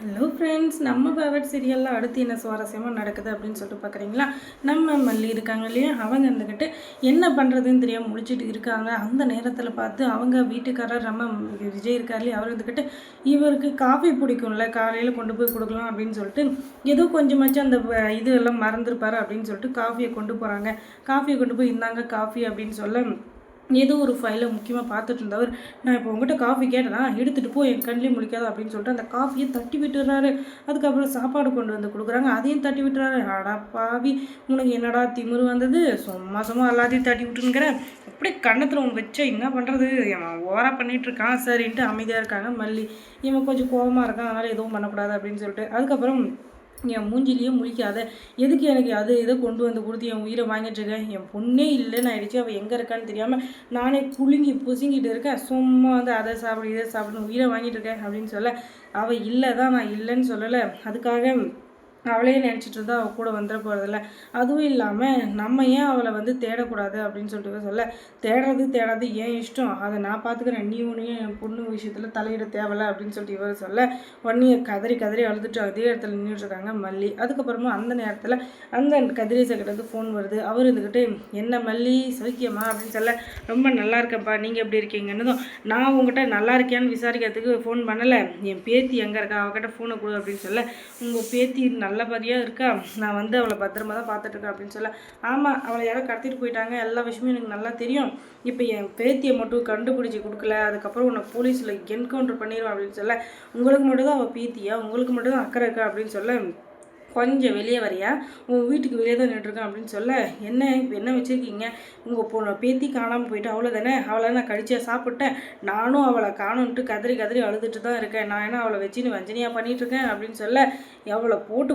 Hello friends, நம்ம favourite சீரியலில் அடுத்து என்ன சுவாரஸ்யமாக நடக்குது அப்படின்னு சொல்லிட்டு பார்க்குறீங்களா? நம்ம மல்லி இருக்காங்க இல்லையா, அவங்க இருந்துக்கிட்டு என்ன பண்ணுறதுன்னு தெரியாமல் முழிச்சிட்டு இருக்காங்க. அந்த நேரத்தில் பார்த்து அவங்க வீட்டுக்காரர் நம்ம விஜய் இருக்கார் இல்லையா, அவர் இருந்துக்கிட்டு இவருக்கு காஃபி பிடிக்கும்ல, காலையில் கொண்டு போய் கொடுக்கலாம் அப்படின்னு சொல்லிட்டு ஏதோ கொஞ்சமாச்சும் அந்த இது எல்லாம் மறந்துருப்பாரு அப்படின்னு சொல்லிட்டு காஃபியை கொண்டு போகிறாங்க. காஃபியை கொண்டு போய் இந்தாங்க காஃபி அப்படின்னு சொல்ல ஏதோ ஒரு ஃபைலை முக்கியமாக பார்த்துட்டு இருந்தவர், நான் இப்போ உங்கள்கிட்ட காஃபி கேட்டேனா, எடுத்துகிட்டு போய் என் கண்ணிலே முடிக்காது அப்படின்னு சொல்லிட்டு அந்த காஃபியை தட்டி விட்டுறாரு. அதுக்கப்புறம் சாப்பாடு கொண்டு வந்து கொடுக்குறாங்க, அதையும் தட்டி விட்டுறாரு. அடா பாவி, உனக்கு என்னடா திமிரு வந்தது, சும்மா சும்மா எல்லாத்தையும் தட்டி விட்டுருங்கிறேன், அப்படியே கண்ணத்தில் உன் வச்ச என்ன பண்ணுறது, அவன் ஓவராக பண்ணிகிட்ருக்கான் சரின்ட்டு அமைதியாக இருக்காங்க மல்லி. இவன் கொஞ்சம் கோபமாக இருக்கான், அதனால் எதுவும் பண்ணக்கூடாது அப்படின்னு சொல்லிட்டு அதுக்கப்புறம் என் மூஞ்சிலேயே முழிக்காத, எதுக்கு எனக்கு அது இதை கொண்டு வந்து கொடுத்து என் உயிரை வாங்கிட்டுருக்கேன், என் பொண்ணே இல்லைன்னு ஆயிடுச்சு, அவள் எங்கே இருக்கான்னு தெரியாமல் நானே குலுங்கி புசுங்கிட்டு இருக்கேன், சும்மா வந்து அதை சாப்பிடு இதை சாப்பிடுன்னு உயிரை வாங்கிட்டு இருக்கேன் அப்படின்னு சொல்ல, அவள் இல்லை தான், நான் இல்லைன்னு சொல்லலை, அதுக்காக அவளே நினச்சிட்டு இருந்தா அவள் கூட வந்துட போகிறதில்ல. அதுவும் இல்லாமல் நம்ம ஏன் அவளை வந்து தேடக்கூடாது அப்படின்னு சொல்லிட்டு சொல்ல, தேடாது ஏன் இஷ்டம், அதை நான் பார்த்துக்கிறேன், நீ ஒன்றையும் என் பொண்ணு விஷயத்தில் தலையிட தேவையில்ல அப்படின்னு சொல்லிட்டு இவர் சொல்ல, உடனே கதறி அழுதுட்டு அதே இடத்துல நின்றுட்டுருக்காங்க மல்லி. அதுக்கப்புறமா அந்த நேரத்தில் அந்த கதிரேசக்கிட்ட ஃபோன் வருது. அவர் இருந்துக்கிட்டு என்ன மல்லி சௌக்கியமா அப்படின்னு சொல்ல, ரொம்ப நல்லா இருக்கேன்ப்பா, நீங்கள் எப்படி இருக்கீங்கன்னதும், நான் உங்கள்கிட்ட நல்லா இருக்கேன்னு விசாரிக்கிறதுக்கு ஃபோன் பண்ணலை, என் பேத்தி எங்கே இருக்கா அவகிட்ட ஃபோனை கொடு அப்படின்னு சொல்ல, உங்கள் பேத்தி நல்லபடியாக இருக்கா, நான் வந்து அவளை பத்திரமா தான் பார்த்துட்ருக்கேன் அப்படின்னு சொல்ல, ஆமாம் அவளை யாரோ கடத்திட்டு போயிட்டாங்க, எல்லா விஷயமும் எனக்கு நல்லா தெரியும், இப்போ என் பேத்தியை மட்டும் கண்டுபிடிச்சி கொடுக்கல, அதுக்கப்புறம் உன்னை போலீஸில் என்கவுண்டர் பண்ணிடுவேன் அப்படின்னு சொல்ல, உங்களுக்கு மட்டும் தான் அவள் பேத்தியா, உங்களுக்கு மட்டும் தான் அக்கறை இருக்கா அப்படின்னு சொல்ல, கொஞ்சம் வெளியே வரையா, உங்கள் வீட்டுக்கு வெளியே தான் நின்றுருக்கேன் அப்படின்னு சொல்ல, என்ன வச்சுருக்கீங்க, உங்கள் பொண்ணை பேத்தி காணாமல் போயிட்டு அவ்வளோதானே, அவளை நான் கடிச்சியாக சாப்பிட்டேன், நானும் அவளை காணுன்ட்டு கதறி அழுதுட்டு தான் இருக்கேன், நான் என்ன அவளை வச்சுன்னு வஞ்சனையாக பண்ணிகிட்ருக்கேன் அப்படின்னு சொல்ல, அவளை போட்டு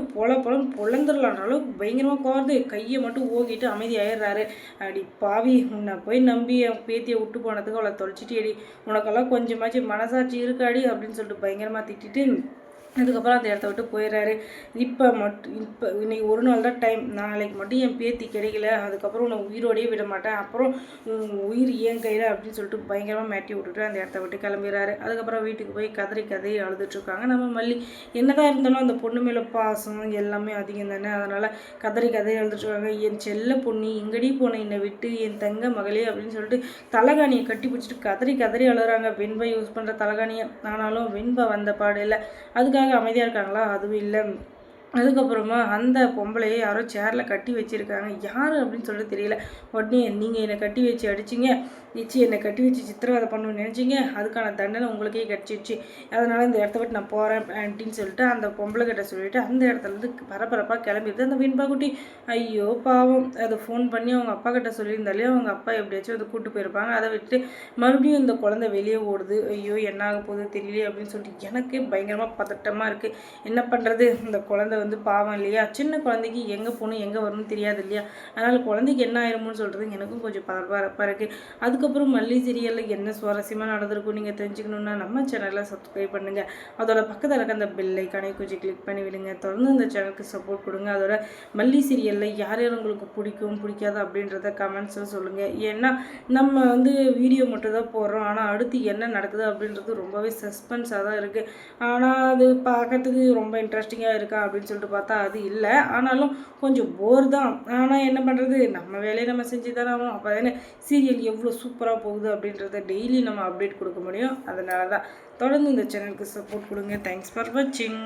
பொழந்துடலான்ற அளவுக்கு பயங்கரமாக கோருது, கையை மட்டும் ஓங்கிட்டு அமைதி ஆயிடுறாரு. அடி பாவி, உன்னை போய் நம்பி என் பேத்தியை விட்டு போனதுக்கு அவளை தொலைச்சிட்டு அடி, உனக்கெல்லாம் கொஞ்சமாச்சும் மனசாட்சி இருக்காடி அப்படின்னு சொல்லிட்டு பயங்கரமாக திட்டிட்டு அதுக்கப்புறம் அந்த இடத்த விட்டு போயிடுறாரு. இப்போ இன்றைக்கி ஒரு நாள் தான் டைம், நாளைக்கு மட்டும் என் பேத்தி கிடைக்கல, அதுக்கப்புறம் உன்னை உயிரோடையே விட மாட்டேன், அப்புறம் உயிர் ஏன் கையில் அப்படின்னு சொல்லிட்டு பயங்கரமாக மாட்டி விட்டுட்டு அந்த இடத்த விட்டு கிளம்பிடுறாரு. அதுக்கப்புறம் வீட்டுக்கு போய் கதறி அழுதுட்ருக்காங்க நம்ம மல்லி. என்னதான் இருந்தாலும் அந்த பொண்ணு மேலே பாசம் எல்லாமே அதிகம் தானே, அதனால் கதறி அழுதுட்ருக்காங்க. என் செல்ல பொண்ணு எங்கடி போன என்னை விட்டு, என் தங்க மகளே அப்படின்னு சொல்லிட்டு தலைகாணியை கட்டி பிடிச்சிட்டு கதறி அழுகிறாங்க. வெண்பை யூஸ் பண்ணுற தலைகாணியை, ஆனாலும் வெண்பை வந்த பாடு இல்லை. அதுக்காக அமைதியாக இருக்காங்களா, அதுவும் இல்லை. அதுக்கப்புறமா அந்த பொம்பளையை யாரோ சேரில் கட்டி வச்சுருக்காங்க, யார் அப்படின்னு சொல்லிட்டு தெரியல. உடனே நீங்கள் என்னை கட்டி வச்சு அடிச்சிங்க, என்னை கட்டி வச்சு சித்திரவதை பண்ணணும்னு நினச்சிங்க, அதுக்கான தண்டனை உங்களுக்கே கிடச்சிடுச்சு, அதனால் இந்த இடத்த விட்டு நான் போகிறேன் அப்படின்னு சொல்லிட்டு அந்த பொம்பளை கிட்ட சொல்லிவிட்டு அந்த இடத்துலேருந்து பரபரப்பாக கிளம்பிடுது அந்த வெண்பா குட்டி. ஐயோ பாவம், அதை ஃபோன் பண்ணி அவங்க அப்பா கிட்ட சொல்லியிருந்தாலே அவங்க அப்பா எப்படியாச்சும் அதை கூப்பிட்டு போயிருப்பாங்க, அதை விட்டு மறுபடியும் இந்த குழந்தை வெளியே ஓடுது. ஐயோ என்ன ஆக போகுது தெரியலையே அப்படின்னு சொல்லிட்டு எனக்கே பயங்கரமாக பதட்டமாக இருக்குது. என்ன பண்ணுறது, இந்த குழந்தை வந்து பாவம் இல்லையா, சின்ன குழந்தைக்கு எங்கே போகணும் எங்கே வரணும்னு தெரியாது இல்லையா, அதனால் குழந்தைக்கு என்ன ஆயிருமோன்னு சொல்கிறது எனக்கும் கொஞ்சம் பரபரப்பாக இருக்குது. அதுக்கப்புறம் மல்லி சீரியலில் என்ன சுவாரஸ்யமாக நடந்திருக்கும் நீங்கள் தெரிஞ்சுக்கணுன்னா நம்ம சேனலில் சப்ஸ்கிரைப் பண்ணுங்கள், அதோட பக்கத்தில் இருக்க அந்த பெல் ஐக்கானை கொஞ்சம் கிளிக் பண்ணி விடுங்க, தொடர்ந்து அந்த சேனலுக்கு சப்போர்ட் கொடுங்க. அதோட மல்லி சீரியலில் யார் யார் உங்களுக்கு பிடிக்கும் பிடிக்காது அப்படின்றத கமெண்ட்ஸில் சொல்லுங்கள். ஏன்னா நம்ம வந்து வீடியோ மட்டும் தான் போடுறோம், ஆனால் அடுத்து என்ன நடக்குது அப்படின்றது ரொம்பவே சஸ்பென்ஸாக தான் இருக்குது. ஆனால் அது பார்க்கறதுக்கு ரொம்ப இன்ட்ரெஸ்டிங்காக இருக்கா அப்படின்னு சொல்லிட்டு பார்த்தா அது இல்லை, ஆனாலும் கொஞ்சம் போர் தான். ஆனால் என்ன பண்ணுறது, நம்ம வேலையை நம்ம செஞ்சு தானே ஆகணும், அப்போ தானே சீரியல் எவ்வளோ சூப்பராக போகுது அப்படின்றத டெய்லி நம்ம அப்டேட் கொடுக்க முடியும். அதனால தான் தொடர்ந்து இந்த சேனலுக்கு சப்போர்ட் கொடுங்க. தேங்க்ஸ் ஃபார் வாட்சிங்.